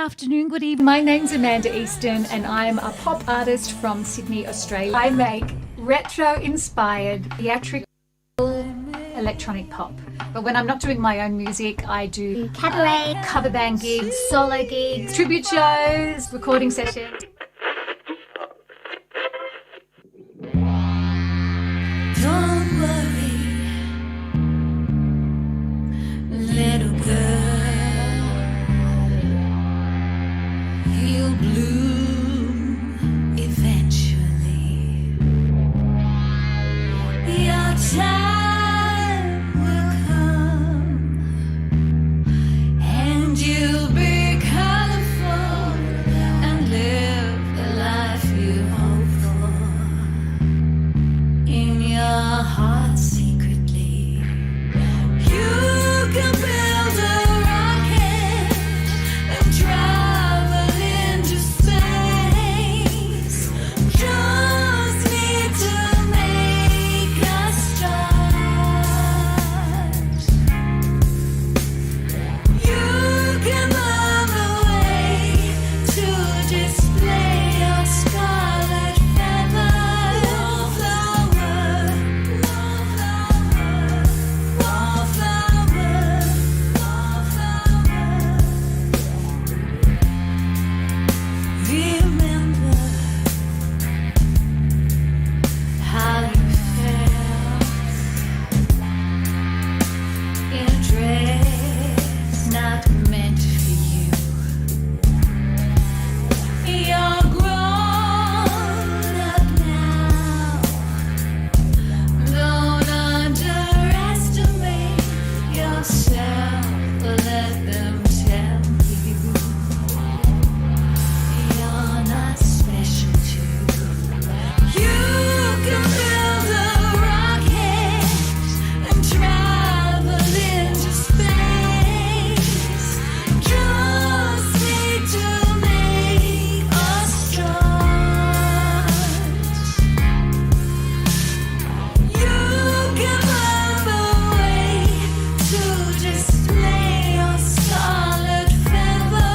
afternoon, good evening. My name's Amanda Easton and I'm a pop artist from Sydney, Australia. I make retro-inspired theatrical electronic pop. But when I'm not doing my own music, I do cabaret, cover band gigs, solo gigs, tribute shows, recording sessions. Don't worry, little girl, you'll bloom eventually. Your time will come, and you'll be colorful and live the life you hope for. In your heart secretly, you can build a rocket and travel into space. Just need to make a start. You can move away to display your scarlet feather. Wallflower, wallflower, wallflower. Remember how you felt in a dress not meant for you. You're grown up now. Don't underestimate yourself. Let them tell you you're not special too. You can build a rocket and travel into space. Just need to make a start. You can move away to display your scarlet feather.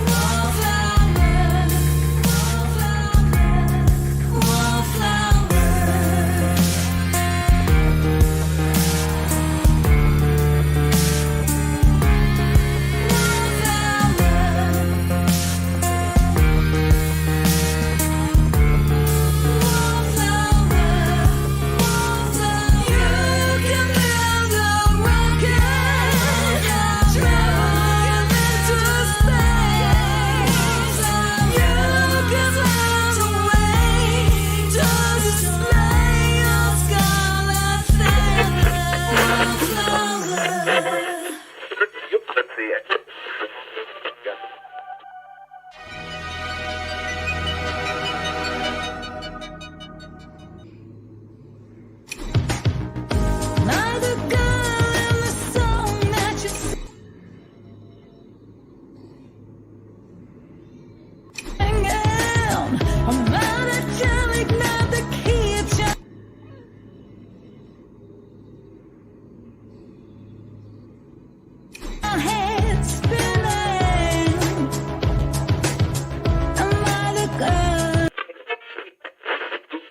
Wallflower, wallflower,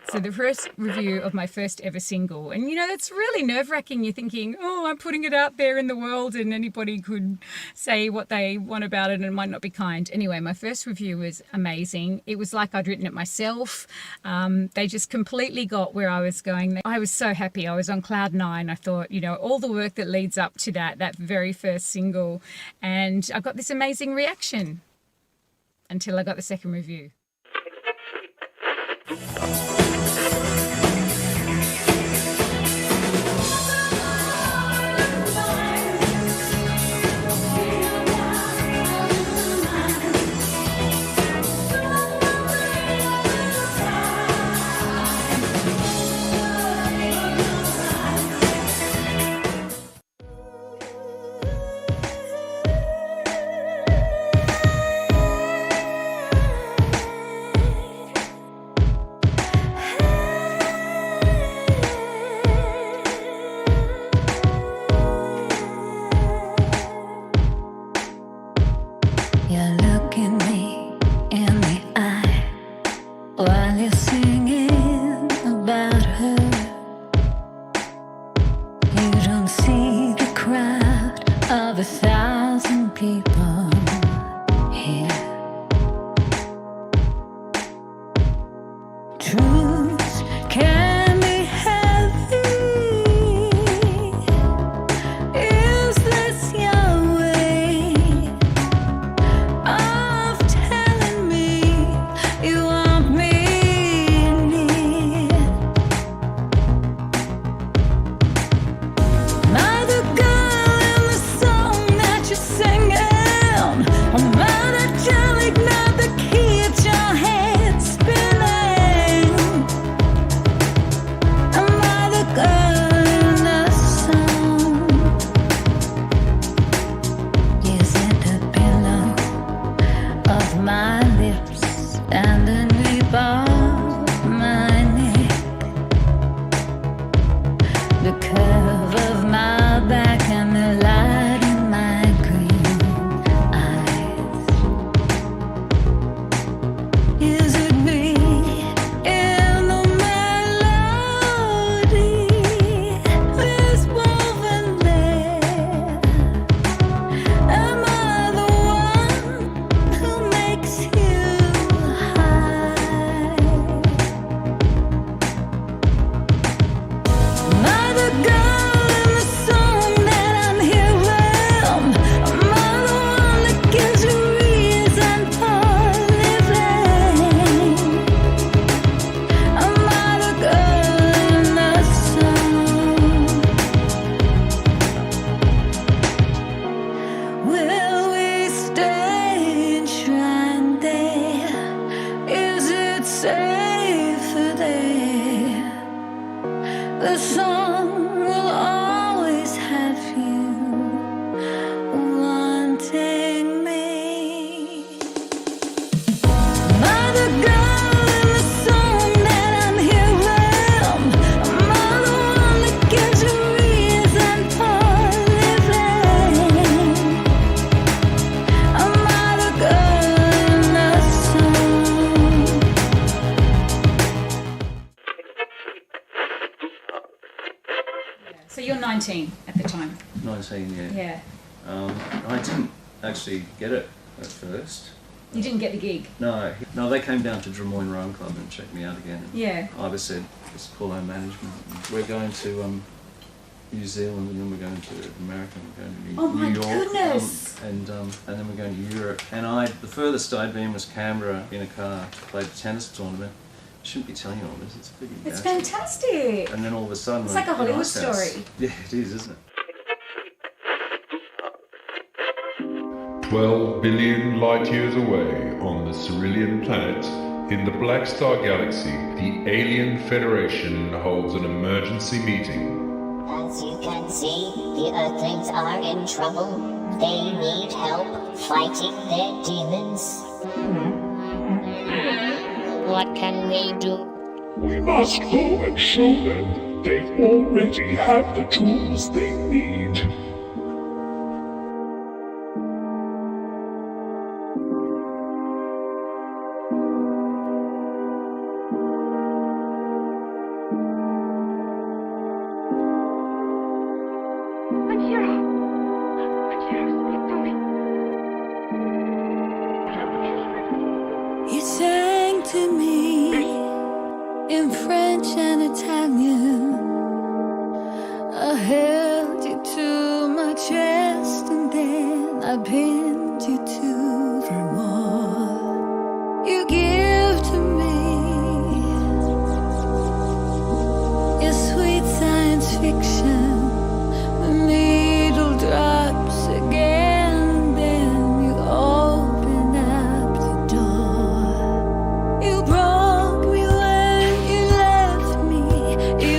So the first review of my first ever single, and that's really nerve-wracking. You're thinking, oh, I'm putting it out there in the world and anybody could say what they want about it and it might not be kind. Anyway, my first review was amazing. It was like I'd written it myself. They just completely got where I was going. I was so happy. I was on cloud nine. I thought, all the work that leads up to that very first single, and I got this amazing reaction until I got the second review. 19 at the time. 19, yeah. Yeah. I didn't actually get it at first. You didn't get the gig? No, they came down to Drummoyne Rowing Club and checked me out again. Yeah. Ivor said, let's call our management. We're going to New Zealand, and then we're going to America, and we're going to New York. Oh my goodness! And then we're going to Europe. And the furthest I'd been was Canberra in a car to play the tennis tournament. I shouldn't be telling you all this, it's pretty It's embarrassing. fantastic! And then all of a sudden... It's like a Hollywood story. Yeah, it is, isn't it? 12 billion light years away on the Cerulean planet, in the Black Star Galaxy, the Alien Federation holds an emergency meeting. As you can see, the Earthlings are in trouble. They need help fighting their demons. What can we do? We must go and show them that they already have the tools they need. You sang to me in French and Italian. I held you to my chest and then I pinned you to the wall. You give to me your sweet science fiction. The needle drops again, then you open up the door. You broke me when you left me. You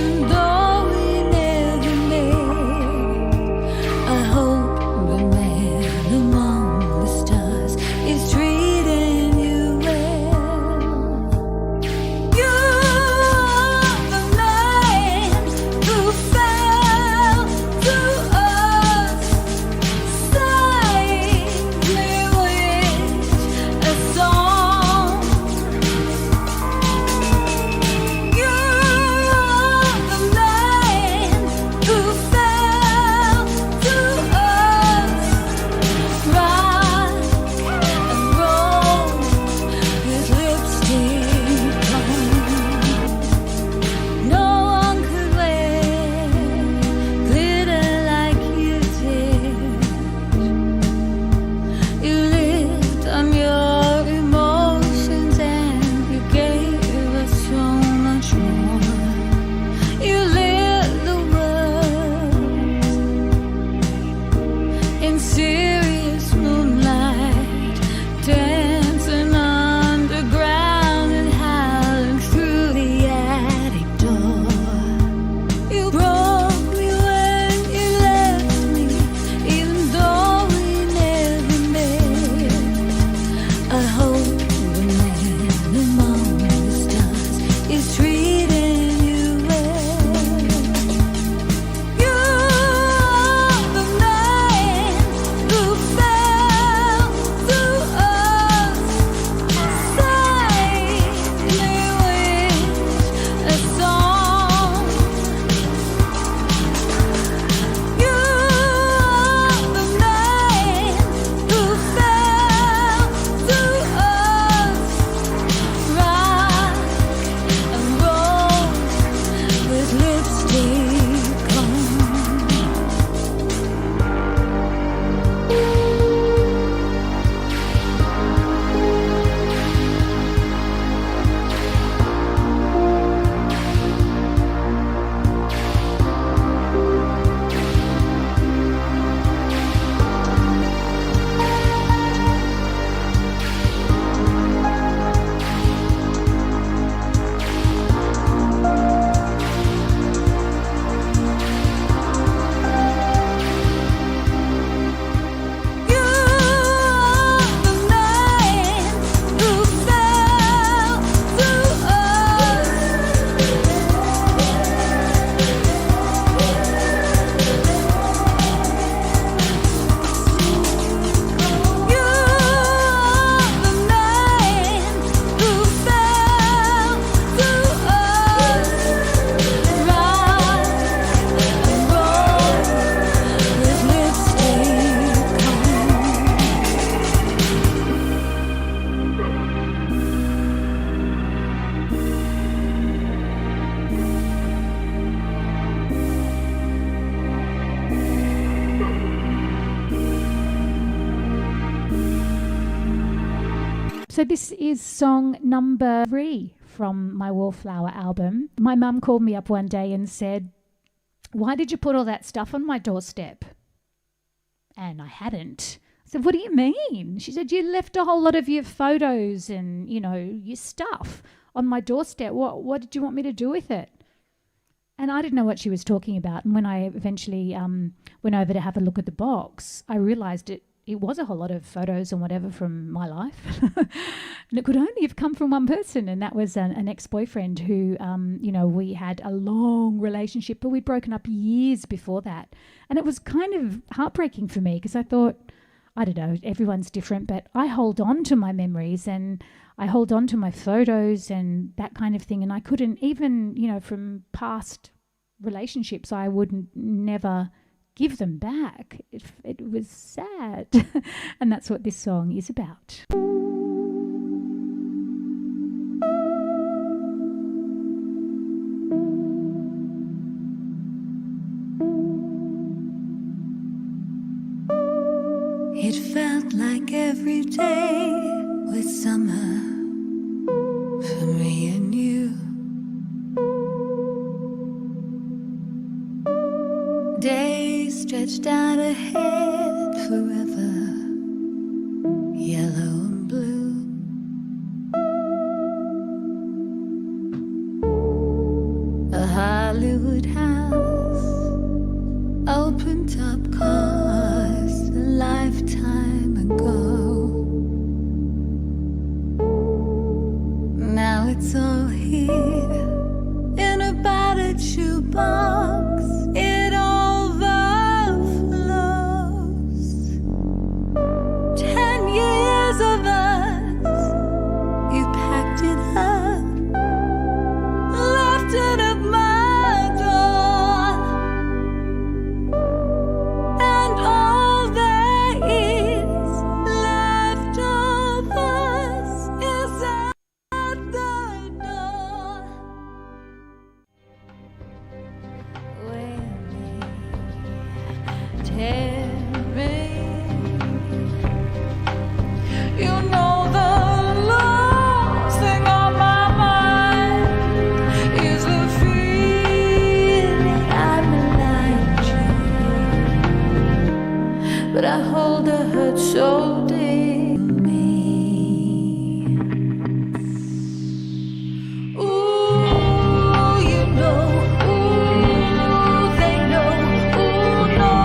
So this is song number 3 from my Wallflower album. My mum called me up one day and said, "Why did you put all that stuff on my doorstep?" And I hadn't. I said, "What do you mean?" She said, "You left a whole lot of your photos and, your stuff on my doorstep. What did you want me to do with it?" And I didn't know what she was talking about. And when I eventually went over to have a look at the box, I realised it was a whole lot of photos and whatever from my life. And it could only have come from one person, and that was an ex-boyfriend who, we had a long relationship, but we'd broken up years before that. And it was kind of heartbreaking for me because I thought, I don't know, everyone's different, but I hold on to my memories and I hold on to my photos and that kind of thing. And I couldn't even, from past relationships, I would never give them back. It was sad. And that's what this song is about. It felt like every day was summer for me and you. Days stretched out ahead forever, yellow and blue. A Hollywood house, open top cars, a lifetime ago. Now it's all here in a battered shoebox. It overflows. 10 years of us, you packed it up, left it at my door, and all there is left of us is at the door. You know the last thing on my mind is the feeling I'm like you, but I hold the hurt so dear in me. Ooh, you know, ooh, they know, ooh, no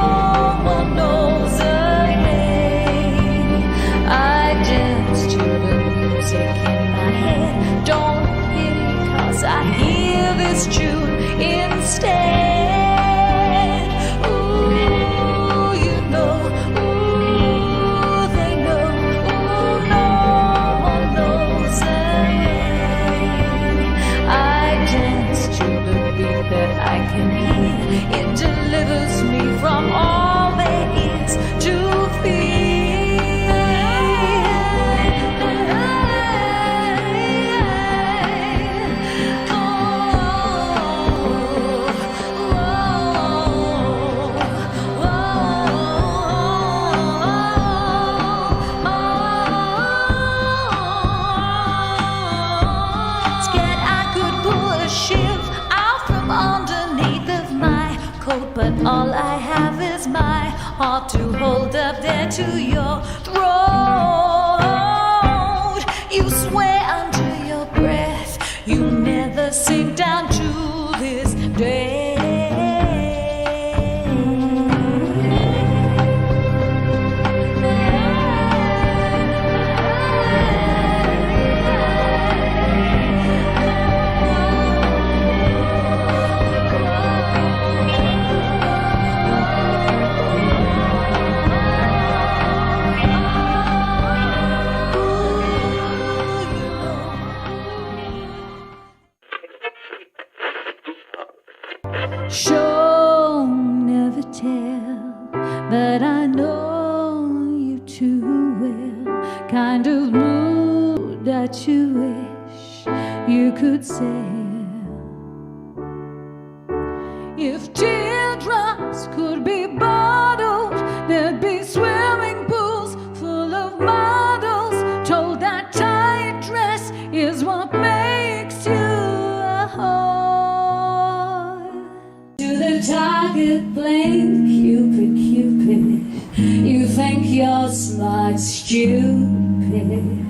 one knows the name. I dance to the music in my head. Don't pity, 'cause I hear this tune instead. Ooh, you know, ooh, they know, ooh, no one knows the name. I dance to the beat that I can hear. It delivers me from all there is to feel. Scared I could pull a shiv out from underneath of my coat, but all I have is my heart to hold up there to your throat. You swear under your breath you'll never sink down to this day. Show, never tell, but I know you too well. Kind of mood that you wish you could sail. If teardrops could be bottled, there'd be swimming pools full of models told that time target blank, Cupid, Cupid. You think you're smart, stupid.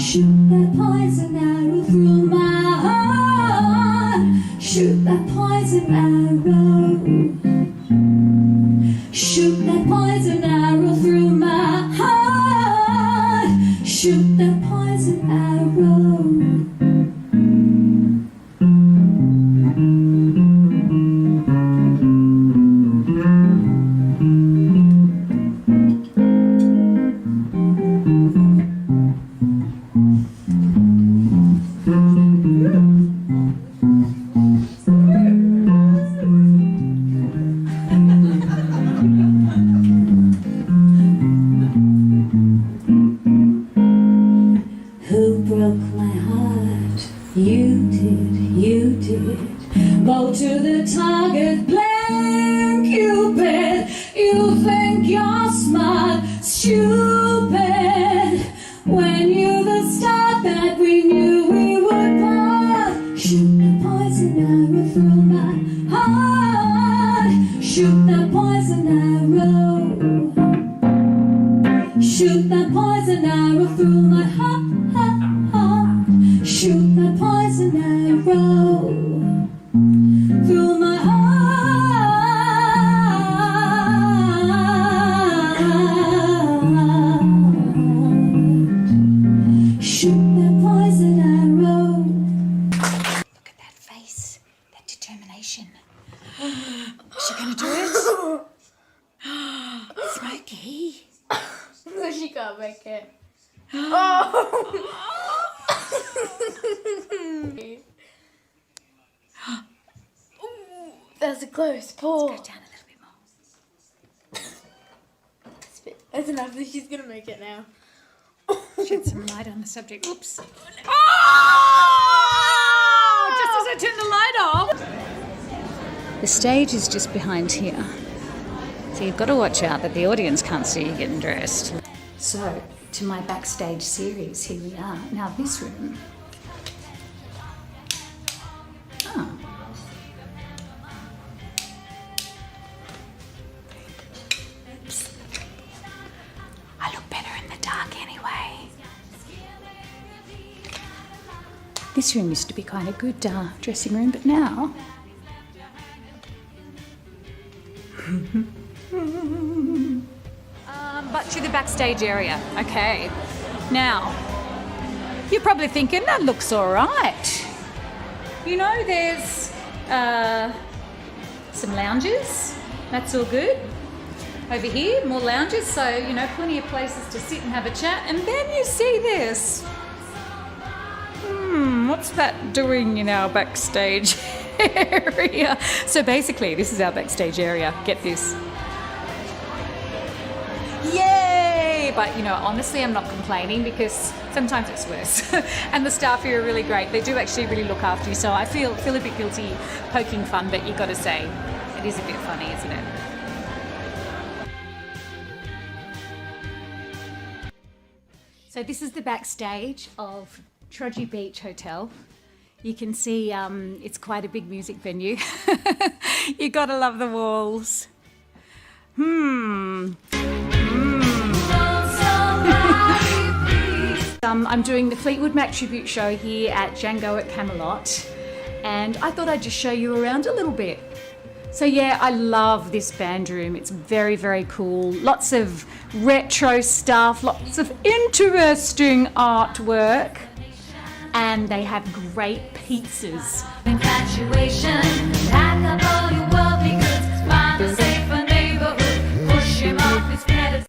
Shoot that poison arrow through my heart. Shoot that poison arrow. Shoot that poison arrow through my heart. Shoot that poison arrow. Who broke my heart? You did, you did. Go to the target blank, Cupid. You think you're smart, stupid. When you're the star that we knew we would part. Shoot the poison arrow through my heart. Shoot the poison arrow. Shoot that poison arrow through my heart. Shoot that poison arrow through my heart. Shoot that poison arrow. Look at that face, that determination. Is she gonna do it? Smokey. So she can't make it. Oh! That's a close pull. Go down a little bit more. That's enough. She's gonna make it now. Shed some light on the subject. Oops. Oh! Just as I turned the light off. The stage is just behind here. So you've got to watch out that the audience can't see you getting dressed. So, to my backstage series, here we are. Now this room. Oh. Oops. I look better in the dark anyway. This room used to be quite a good dressing room, but now... but to the backstage area. Okay. Now, you're probably thinking, that looks all right. You know, there's some lounges. That's all good. Over here, more lounges. So, you know, plenty of places to sit and have a chat. And then you see this. What's that doing in our backstage area? So basically, this is our backstage area. Get this. Yay! But, you know, honestly, I'm not complaining because sometimes it's worse. And the staff here are really great. They do actually really look after you. So I feel a bit guilty poking fun, but you've got to say, it is a bit funny, isn't it? So this is the backstage of Trudgy Beach Hotel. You can see it's quite a big music venue. You gotta love the walls. I'm doing the Fleetwood Mac tribute show here at Django at Camelot, and I thought I'd just show you around a little bit. So yeah, I love this band room. It's very, very cool. Lots of retro stuff, lots of interesting artwork, and they have great pizzas. Infatuation, pack up all your worldly goods, find a safer neighborhood, push him off his pedestal.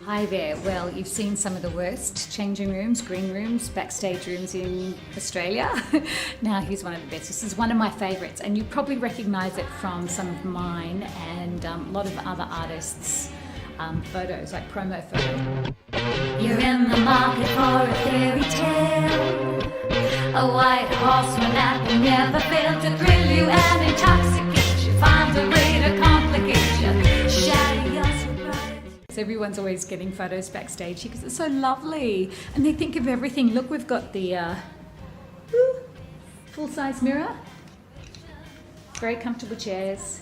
Hi there. Well, you've seen some of the worst changing rooms, green rooms, backstage rooms in Australia. Now here's one of the best. This is one of my favourites, and you probably recognise it from some of mine and a lot of other artists' photos, like promo photos. You're in the market for a fairy tale, a white horseman that will never fail to thrill you and intoxicate you, find a way to complicate you, shatter your sobriety. So everyone's always getting photos backstage because it's so lovely, and they think of everything. Look, we've got the full-size mirror, very comfortable chairs,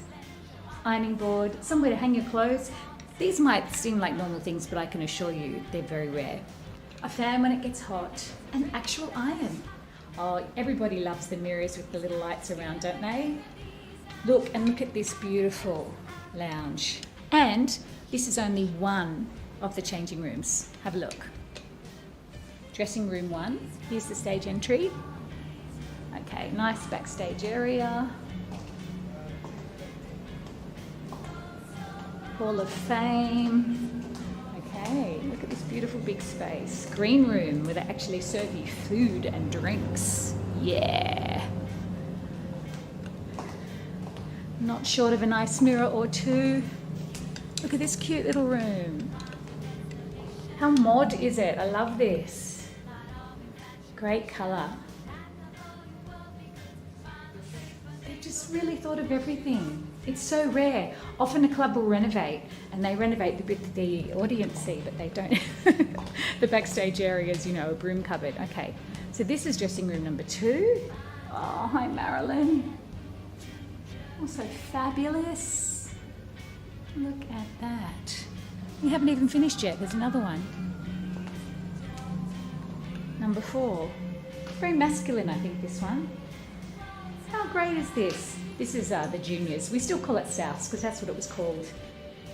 ironing board, somewhere to hang your clothes. These might seem like normal things, but I can assure you they're very rare. A fan when it gets hot, an actual iron. Oh, everybody loves the mirrors with the little lights around, don't they? Look at this beautiful lounge. And this is only one of the changing rooms. Have a look. Dressing room 1. Here's the stage entry. Okay, nice backstage area. Hall of Fame. Okay, look at this beautiful big space. Green room where they actually serve you food and drinks. Yeah. Not short of a nice mirror or two. Look at this cute little room. How mod is it? I love this. Great colour. They've just really thought of everything. It's so rare. Often a club will renovate, and they renovate the bit the audience see, but they don't. The backstage area is, a broom cupboard. Okay, so this is dressing room number 2. Oh, hi Marilyn. Also fabulous. Look at that. We haven't even finished yet. There's another one. Number 4. Very masculine, I think, this one. How great is this? This is the juniors. We still call it Souths because that's what it was called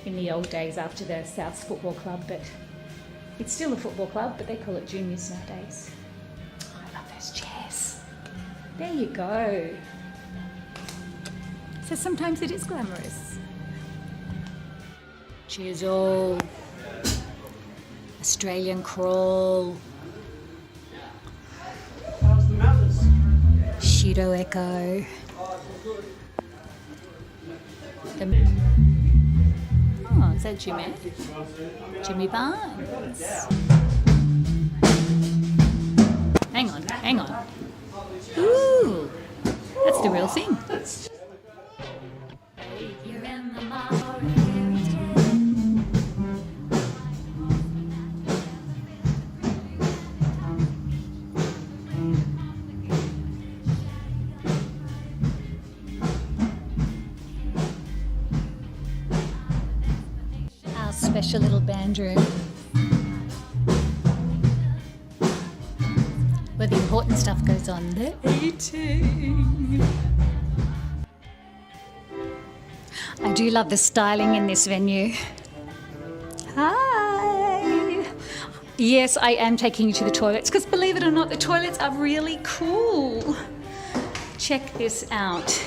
in the old days after the Souths Football Club, but it's still a football club, but they call it juniors nowadays. Oh, I love those chairs. There you go. So sometimes it is glamorous. Cheers all. Australian crawl. Shido Echo. Oh, is that Jimmy? Jimmy Barnes. Hang on. Ooh, that's the real thing. Special little band room where the important stuff goes on. The 18. I do love the styling in this venue. Hi. Yes, I am taking you to the toilets because believe it or not, the toilets are really cool. Check this out.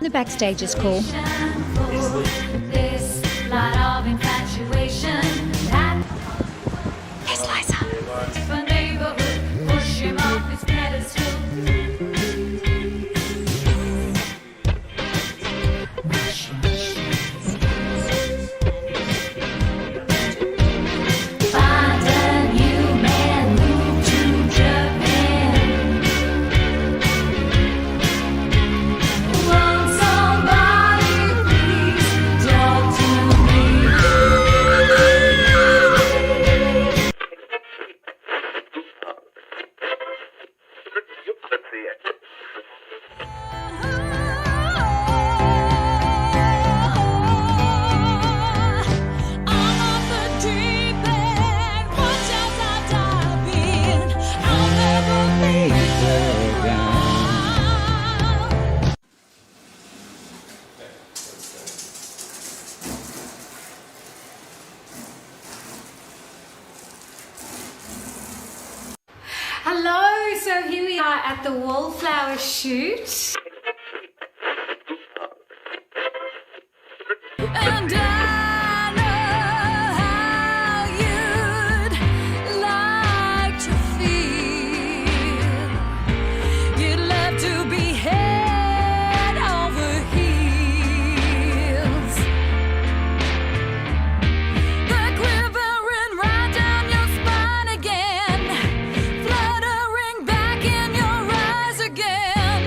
The backstage is cool. Here's Liza. Hello, so here we are at the wallflower shoot. And I know how you'd like to feel. You'd love to be head over heels. The quivering right down your spine again. Fluttering back in your eyes again.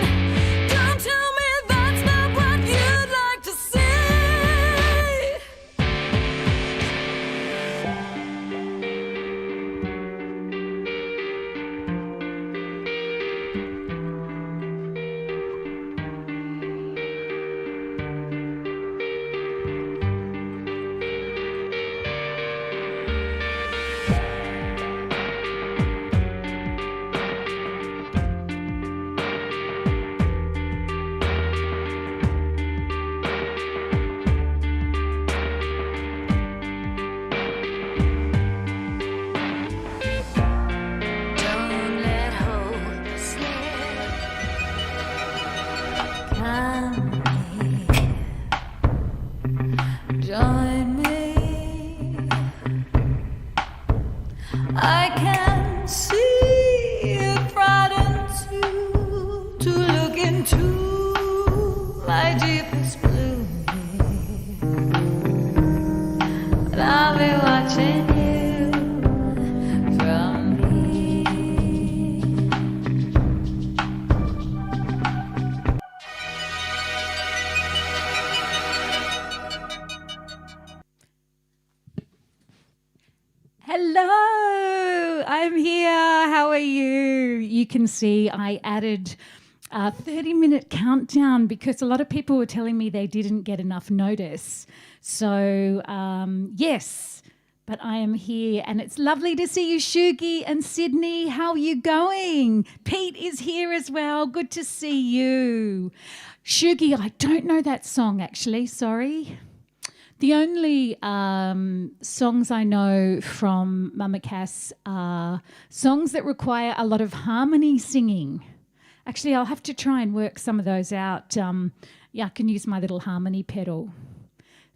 Claire, how are you? You can see I added a 30-minute countdown because a lot of people were telling me they didn't get enough notice. So, yes, but I am here and it's lovely to see you, Shugi and Sydney. How are you going? Pete is here as well. Good to see you. Shugi, I don't know that song actually, sorry. The only songs I know from Mama Cass are songs that require a lot of harmony singing. Actually, I'll have to try and work some of those out. I can use my little harmony pedal.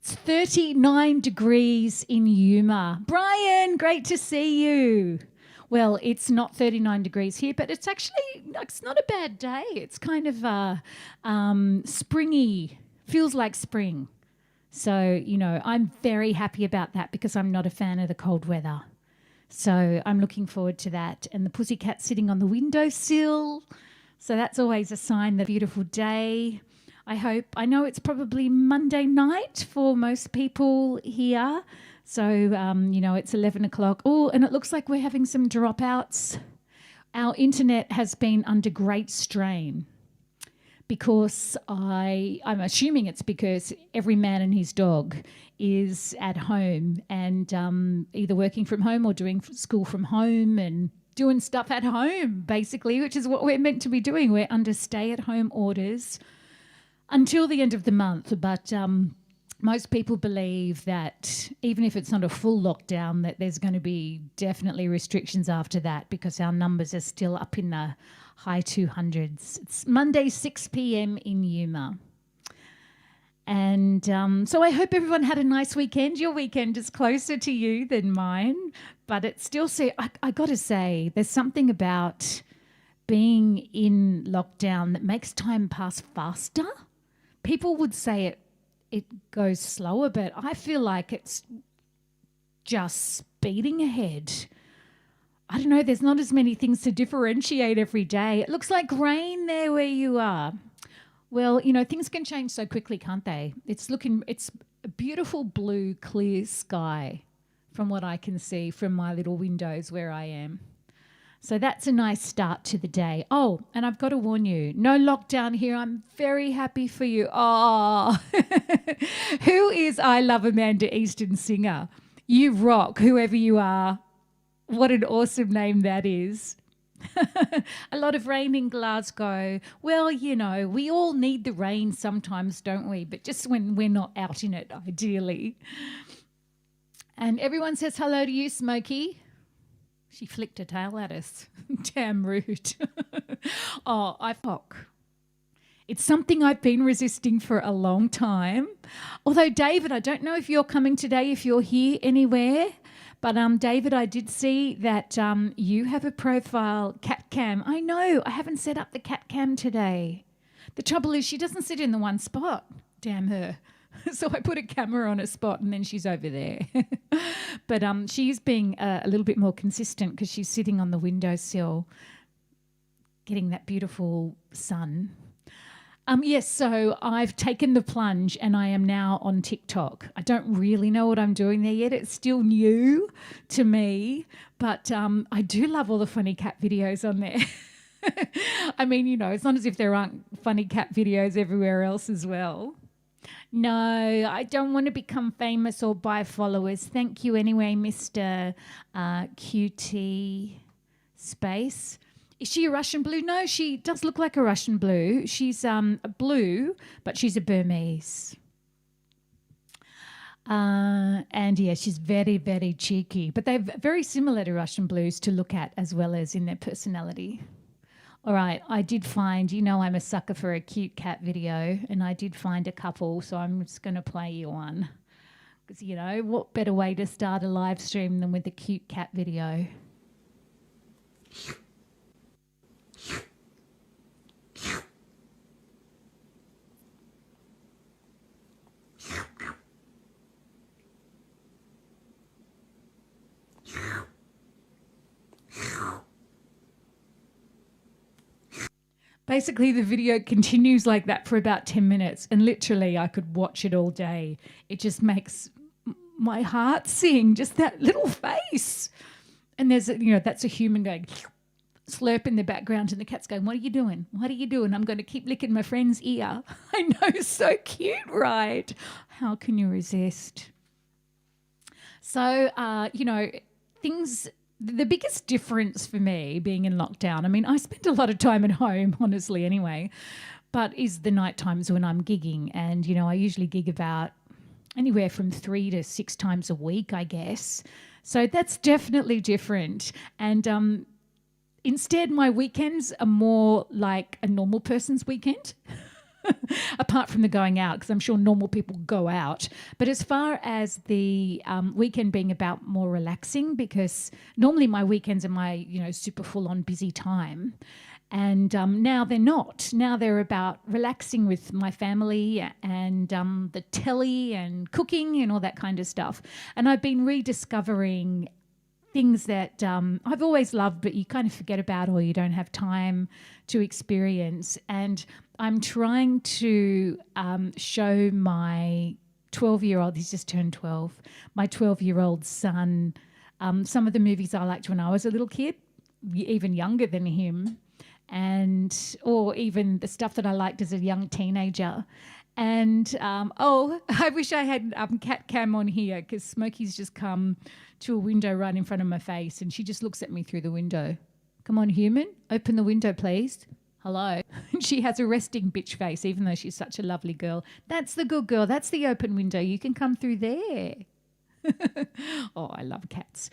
It's 39 degrees in Yuma. Brian, great to see you. Well, it's not 39 degrees here, but it's not a bad day. It's kind of springy, feels like spring. So, I'm very happy about that because I'm not a fan of the cold weather. So I'm looking forward to that. And the pussycat sitting on the windowsill. So that's always a sign of a beautiful day. I know it's probably Monday night for most people here. So, it's 11 o'clock. Oh, and it looks like we're having some dropouts. Our internet has been under great strain. Because I'm assuming it's because every man and his dog is at home and either working from home or doing school from home and doing stuff at home, basically, which is what we're meant to be doing. We're under stay-at-home orders until the end of the month. But most people believe that even if it's not a full lockdown, that there's going to be definitely restrictions after that because our numbers are still up in the high 200s. It's Monday, 6 p.m. in Yuma. And so I hope everyone had a nice weekend. Your weekend is closer to you than mine. But it's still, I got to say, there's something about being in lockdown that makes time pass faster. People would say it goes slower, but I feel like it's just speeding ahead. I don't know, there's not as many things to differentiate every day. It looks like rain there where you are. Well, things can change so quickly, can't they? It's a beautiful blue, clear sky from what I can see from my little windows where I am. So that's a nice start to the day. Oh, and I've got to warn you, no lockdown here. I'm very happy for you. Oh, who is I Love Amanda Easton singer? You rock, whoever you are. What an awesome name that is. A lot of rain in Glasgow. Well, we all need the rain sometimes, don't we? But just when we're not out in it, ideally. And everyone says hello to you, Smokey. She flicked her tail at us. Damn rude. Oh, it's something I've been resisting for a long time. Although, David, I don't know if you're coming today, if you're here anywhere. But, David, I did see that you have a profile cat cam. I know, I haven't set up the cat cam today. The trouble is she doesn't sit in the one spot. Damn her. So I put a camera on a spot and then she's over there. But she's being a little bit more consistent because she's sitting on the windowsill getting that beautiful sun. Yes, so I've taken the plunge and I am now on TikTok. I don't really know what I'm doing there yet. It's still new to me, but I do love all the funny cat videos on there. I mean, it's not as if there aren't funny cat videos everywhere else as well. No, I don't want to become famous or buy followers. Thank you anyway, Mr. QT Space. Is she a Russian blue? No, she does look like a Russian blue. She's a blue, but she's a Burmese. And yeah, she's very, very cheeky. But they're very similar to Russian blues to look at as well as in their personality. All right, I did find, I'm a sucker for a cute cat video, and I did find a couple, so I'm just going to play you one. Because, what better way to start a live stream than with a cute cat video? Basically, the video continues like that for about 10 minutes, and literally I could watch it all day. It just makes my heart sing, just that little face. And there's, that's a human going slurp in the background, and the cat's going, what are you doing? What are you doing? I'm going to keep licking my friend's ear. I know, so cute, right? How can you resist? So, the biggest difference for me being in lockdown, I mean, I spend a lot of time at home, honestly, anyway, but is the night times when I'm gigging. And, I usually gig about anywhere from 3 to 6 times a week, I guess. So that's definitely different. And instead, my weekends are more like a normal person's weekend. Apart from the going out, because I'm sure normal people go out. But as far as the weekend being about more relaxing, because normally my weekends are my, super full-on busy time. And now they're not. Now they're about relaxing with my family and the telly and cooking and all that kind of stuff. And I've been rediscovering things that I've always loved, but you kind of forget about or you don't have time to experience. And I'm trying to show my 12-year-old, he's just turned 12, my 12-year-old son, some of the movies I liked when I was a little kid, even younger than him, or even the stuff that I liked as a young teenager. And, I wish I had cat cam on here, because Smokey's just come to a window right in front of my face, and she just looks at me through the window. Come on, human, open the window, please. Hello. And she has a resting bitch face, even though she's such a lovely girl. That's the good girl. That's the open window. You can come through there. Oh, I love cats.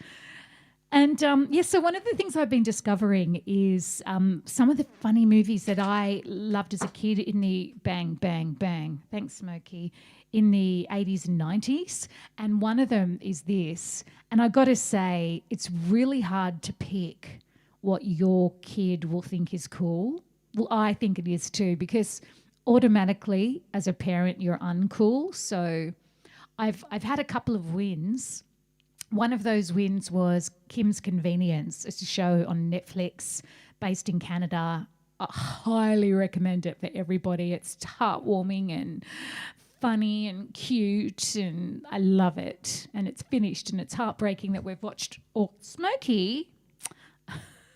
And, so one of the things I've been discovering is some of the funny movies that I loved as a kid in the bang, bang, bang, thanks, Smokey, in the 80s and 90s. And one of them is this. And I got to say, it's really hard to pick what your kid will think is cool. Well, I think it is too, because automatically as a parent, you're uncool. So I've had a couple of wins. One of those wins was Kim's Convenience. It's a show on Netflix based in Canada. I highly recommend it for everybody. It's heartwarming and funny and cute, and I love it. And it's finished, and it's heartbreaking that we've watched Smokey,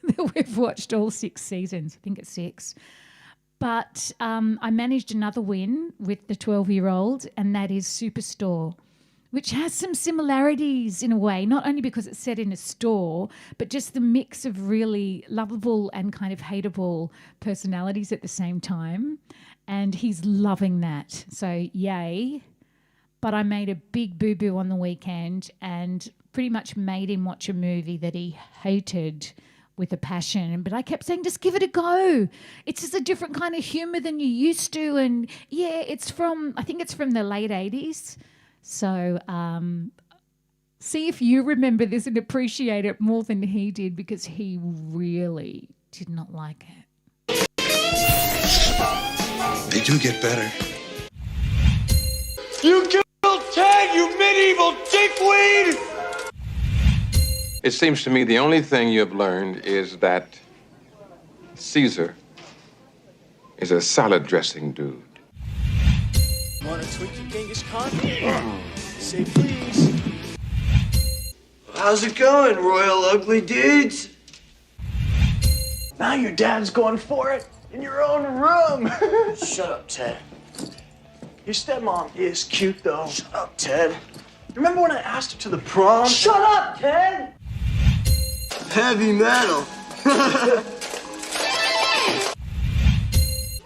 that we've watched all 6 seasons. I think it's 6. But I managed another win with the 12-year-old, and that is Superstore, which has some similarities in a way, not only because it's set in a store, but just the mix of really lovable and kind of hateable personalities at the same time. And he's loving that. So yay. But I made a big boo-boo on the weekend and pretty much made him watch a movie that he hated with a passion. But I kept saying, just give it a go. It's just a different kind of humour than you used to. And yeah, I think it's from the late 80s. So see if you remember this and appreciate it more than he did, because he really did not like it. They do get better. You killed Ted, you medieval dickweed! It seems to me the only thing you have learned is that Caesar is a salad dressing dude. Want to tweak your Genghis Khan? Say please. How's it going, royal ugly dudes? Now your dad's going for it in your own room. Shut up, Ted. Your stepmom is cute, though. Shut up, Ted. Remember when I asked her to the prom? Shut up, Ted! Heavy metal.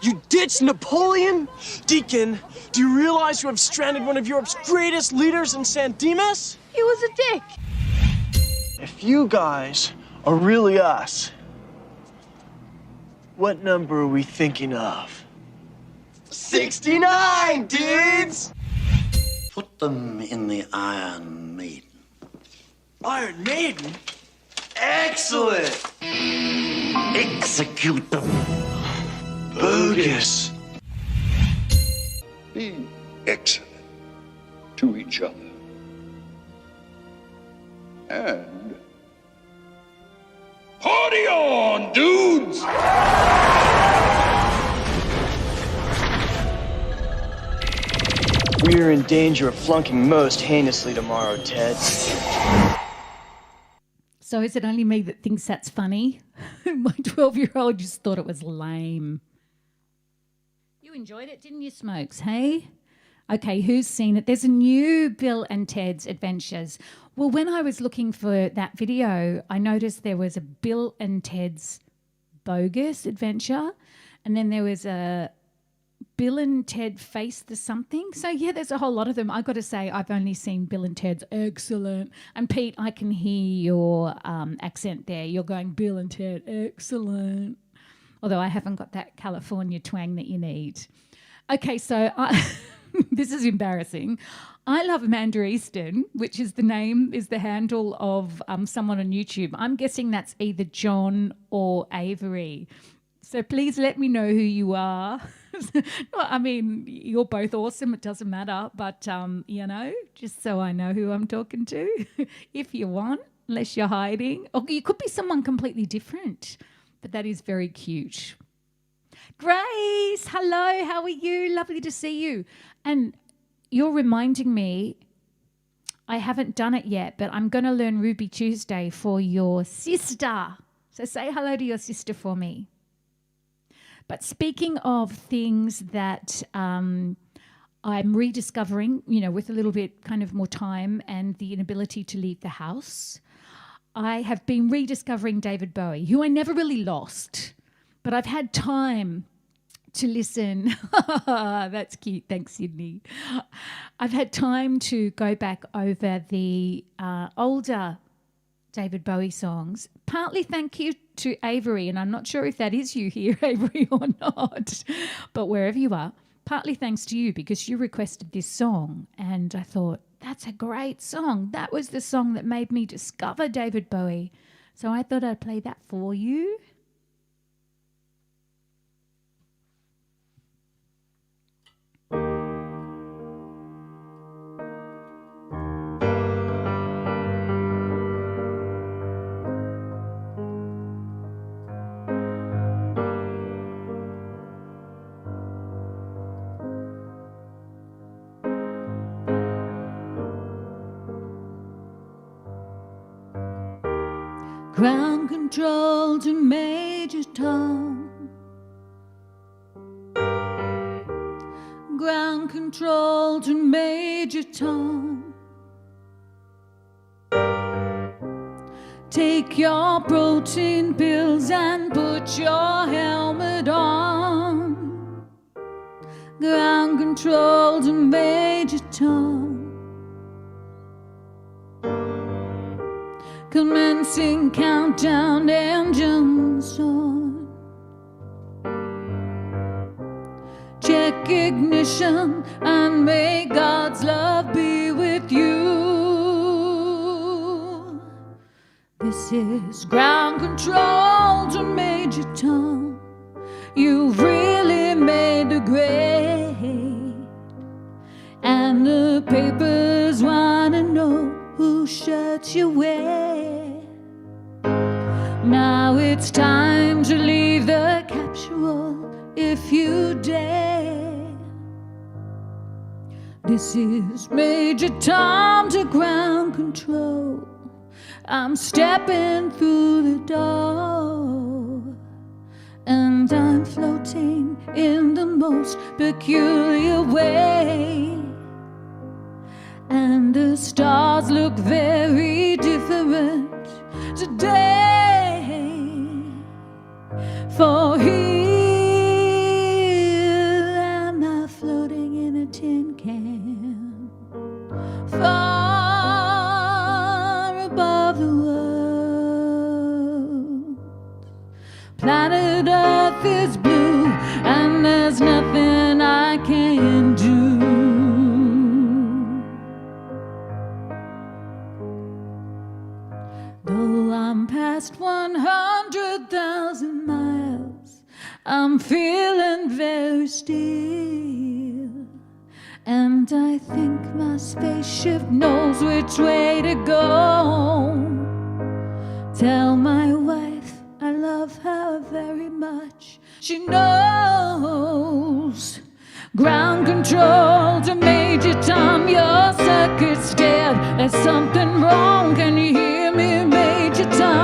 You ditched Napoleon? Deacon, do you realize you have stranded one of Europe's greatest leaders in San Dimas? He was a dick. If you guys are really us, what number are we thinking of? 69, dudes! Put them in the Iron Maiden. Iron Maiden? Excellent! Execute them. Bogus. Be excellent to each other. And party on, dudes! We're in danger of flunking most heinously tomorrow, Ted. So is it only me that thinks that's funny? My 12-year-old just thought it was lame. You enjoyed it, didn't you, Smokes? Hey? Okay, who's seen it? There's a new Bill and Ted's Adventures. Well, when I was looking for that video, I noticed there was a Bill and Ted's Bogus Adventure, and then there was a Bill and Ted Face the Something. So, yeah, there's a whole lot of them. I got to say, I've only seen Bill and Ted's Excellent. And, Pete, I can hear your accent there. You're going, Bill and Ted, excellent. Although I haven't got that California twang that you need. Okay, so this is embarrassing. I love Amanda Easton, which is the handle of someone on YouTube. I'm guessing that's either John or Avery. So please let me know who you are. Well, I mean, you're both awesome. It doesn't matter. But, just so I know who I'm talking to, if you want, unless you're hiding. Or you could be someone completely different. But that is very cute. Grace, hello. How are you? Lovely to see you. And you're reminding me, I haven't done it yet, but I'm going to learn Ruby Tuesday for your sister. So say hello to your sister for me. But speaking of things that I'm rediscovering, with a little bit kind of more time and the inability to leave the house, I have been rediscovering David Bowie, who I never really lost, but I've had time to listen. That's cute. Thanks, Sydney. I've had time to go back over the older David Bowie songs, partly thank you to Avery, and I'm not sure if that is you here, Avery, or not, but wherever you are, partly thanks to you because you requested this song, and I thought, that's a great song. That was the song that made me discover David Bowie. So I thought I'd play that for you. Ground control to Major Tom. Ground control to Major Tom. Take your protein pills and put your helmet on. Ground control to Major Tom. Commencing countdown, engines on. Check ignition and may God's love be with you. This is ground control to Major Tom. You've really made the grade, and the papers wanna know whose shirt you wear. Now it's time to leave the capsule if you dare. This is Major Tom to ground control. I'm stepping through the door, and I'm floating in the most peculiar way. And the stars look very different today. For here am I floating in a tin can, far above the world. Planet Earth is blue, and there's nothing I can do. Though I'm past 100,000 miles, I'm feeling very still. And I think my spaceship knows which way to go. Tell my wife I love her very much. She knows. Ground control to Major Tom, your circuit's dead. There's something wrong, can you hear me, Major Tom?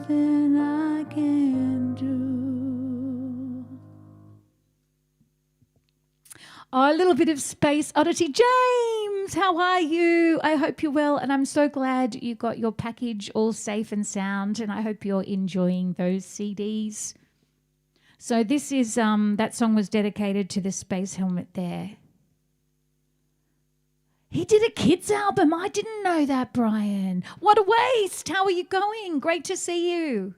nothing I can do. Oh, a little bit of Space Oddity. James, how are you? I hope you're well, and I'm so glad you got your package all safe and sound, and I hope you're enjoying those CDs. So this is, that song was dedicated to the space helmet there. He did a kids album. I didn't know that, Brian. What a waste. How are you going? Great to see you.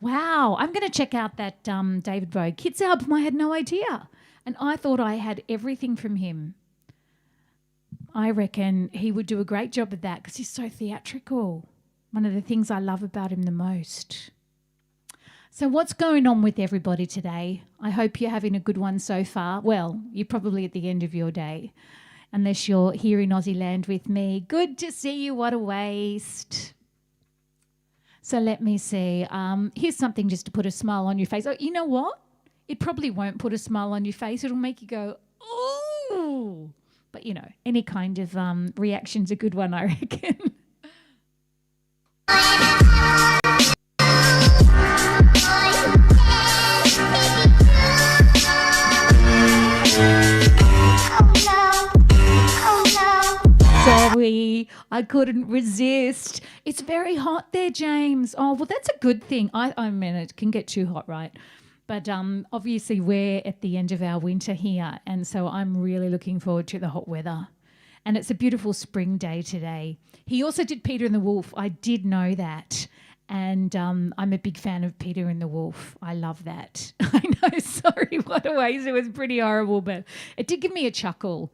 Wow. I'm going to check out that David Bowie kids album. I had no idea. And I thought I had everything from him. I reckon he would do a great job of that because he's so theatrical. One of the things I love about him the most. So what's going on with everybody today? I hope you're having a good one so far. Well, you're probably at the end of your day. Unless you're here in Aussie land with me. Good to see you. What a waste. So let me see. Here's something just to put a smile on your face. Oh, you know what? It probably won't put a smile on your face. It'll make you go, ooh. But, you know, any kind of reaction's a good one, I reckon. Sorry, I couldn't resist. It's very hot there, James. Oh, well, that's a good thing. I mean, it can get too hot, right? But obviously we're at the end of our winter here, and so I'm really looking forward to the hot weather. And it's a beautiful spring day today. He also did Peter and the Wolf. I did know that. And I'm a big fan of Peter and the Wolf. I love that. I know, sorry, what a waste. It was pretty horrible, but it did give me a chuckle.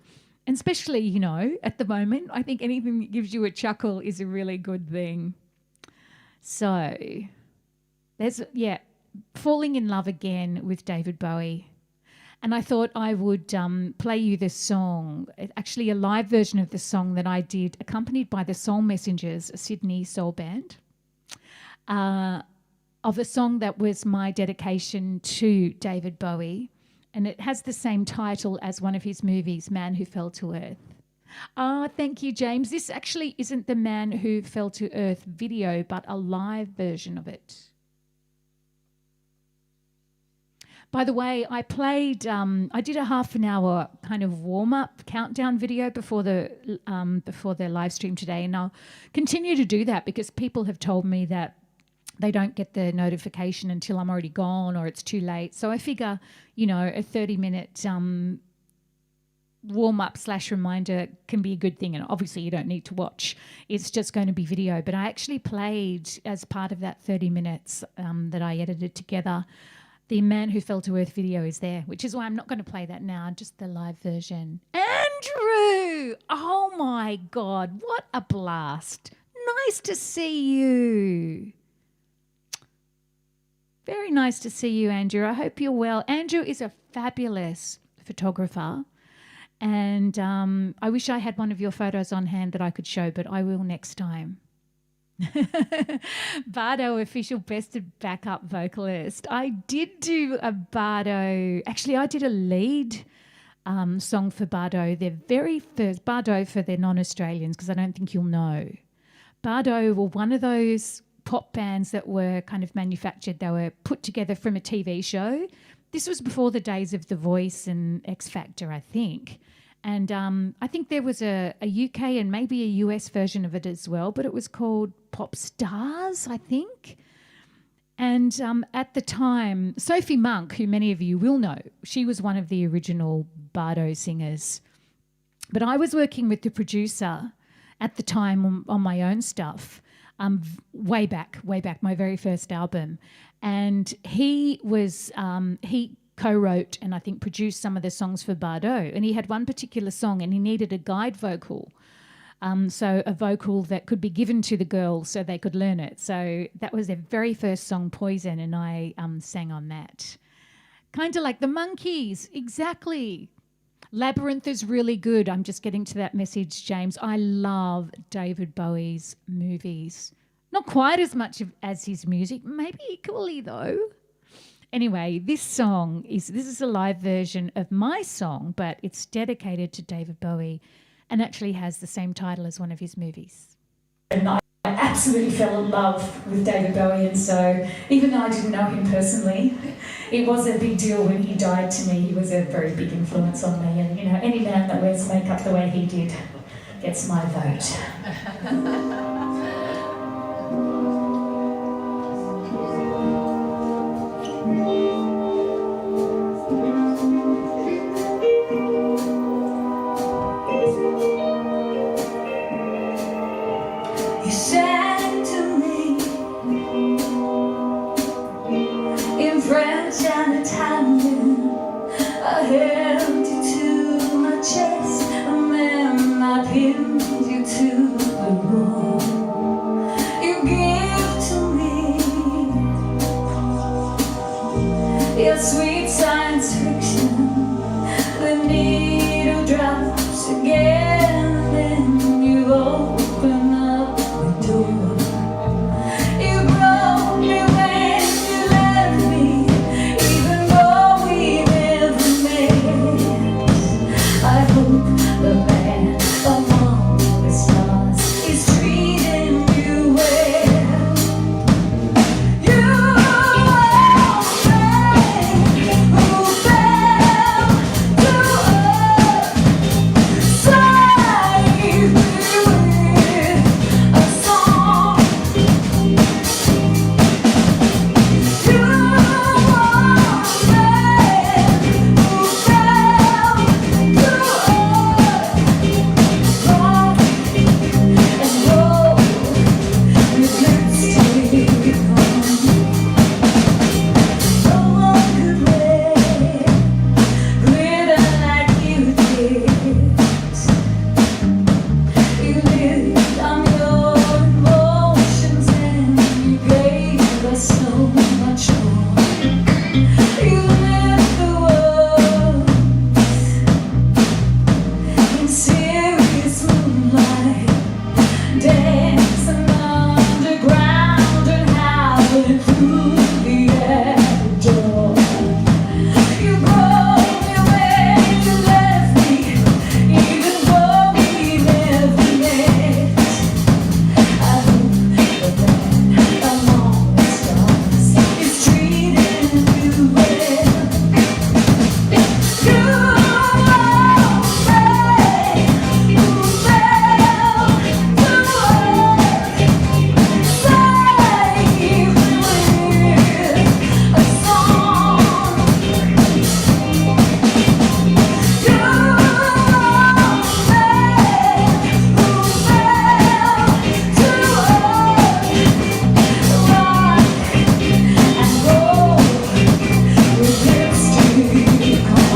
And especially, you know, at the moment, I think anything that gives you a chuckle is a really good thing. So, falling in love again with David Bowie. And I thought I would play you this song, actually a live version of the song that I did, accompanied by the Soul Messengers, a Sydney soul band, of a song that was my dedication to David Bowie. And it has the same title as one of his movies, Man Who Fell to Earth. Thank you, James. This actually isn't the Man Who Fell to Earth video, but a live version of it. By the way, I did a half an hour kind of warm-up countdown video before the live stream today, and I'll continue to do that because people have told me that they don't get the notification until I'm already gone or it's too late. So I figure, you know, a 30-minute warm-up / reminder can be a good thing. And obviously you don't need to watch. It's just going to be video. But I actually played, as part of that 30 minutes that I edited together, the Man Who Fell to Earth video is there, which is why I'm not going to play that now, just the live version. Andrew! Oh, my God. What a blast. Nice to see you. Very nice to see you, Andrew. I hope you're well. Andrew is a fabulous photographer, and I wish I had one of your photos on hand that I could show, but I will next time. Bardo, official best of backup vocalist. I did do a Bardo. Actually, I did a lead song for Bardo. Their very first Bardo, for their non-Australians, because I don't think you'll know. Bardo were one of those pop bands that were kind of manufactured. They were put together from a TV show. This was before the days of The Voice and X Factor, I think. And I think there was a UK and maybe a US version of it as well, but it was called Pop Stars, I think. And at the time, Sophie Monk, who many of you will know, she was one of the original Bardo singers. But I was working with the producer at the time on my own stuff, way back, my very first album. And he co-wrote and I think produced some of the songs for Bardo. And he had one particular song and he needed a guide vocal. So a vocal that could be given to the girls so they could learn it. So that was their very first song, Poison, and I sang on that. Kind of like the Monkees, exactly. Labyrinth is really good. I'm just getting to that message, James. I love David Bowie's movies. Not quite as much as his music, maybe equally though. Anyway, this is a live version of my song, but it's dedicated to David Bowie and actually has the same title as one of his movies. And I absolutely fell in love with David Bowie, and so even though I didn't know him personally, it was a big deal when he died to me. He was a very big influence on me, and you know, any man that wears makeup the way he did gets my vote. You said to me in French and Italian, I held you to my chest, and then I pinned you to the wall. You give to me your sweet science fiction, the needle drops again, and then you open up the door. You broke me when you left me, even though we never met. I hope the man among the stars is treating you well. You are a man who fell to earth, saved me with a song. You are a man who fell to earth, rock and roll with lipstick on. No one could wear glitter like you did. You lived on your emotions and you gave us so much more. You lived the world in serious moonlight, dancing underground and howling through the attic door. You broke me when you left me, even though we never met. I hope the man among the stars is treating you well. You are a man who fell to earth, saved with a song. You are a man who fell to earth, rock and roll with lipstick on.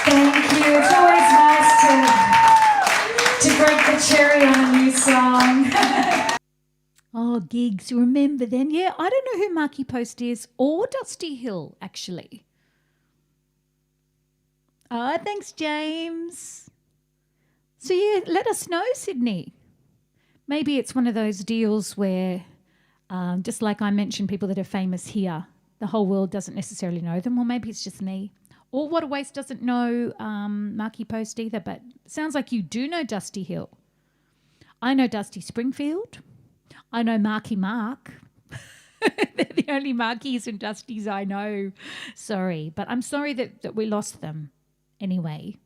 Thank you. It's always nice to break the cherry on a new song. Oh, gigs, remember then? Yeah, I don't know who Marky Post is or Dusty Hill, actually. Oh, thanks, James. So, yeah, let us know, Sydney. maybe it's one of those deals where, just like I mentioned, people that are famous here, the whole world doesn't necessarily know them, or maybe it's just me. Or What a Waste doesn't know Marky Post either, but sounds like you do know Dusty Hill. I know Dusty Springfield. I know Marky Mark. They're the only Markies and Dusties I know. Sorry, but I'm sorry that we lost them. Anyway,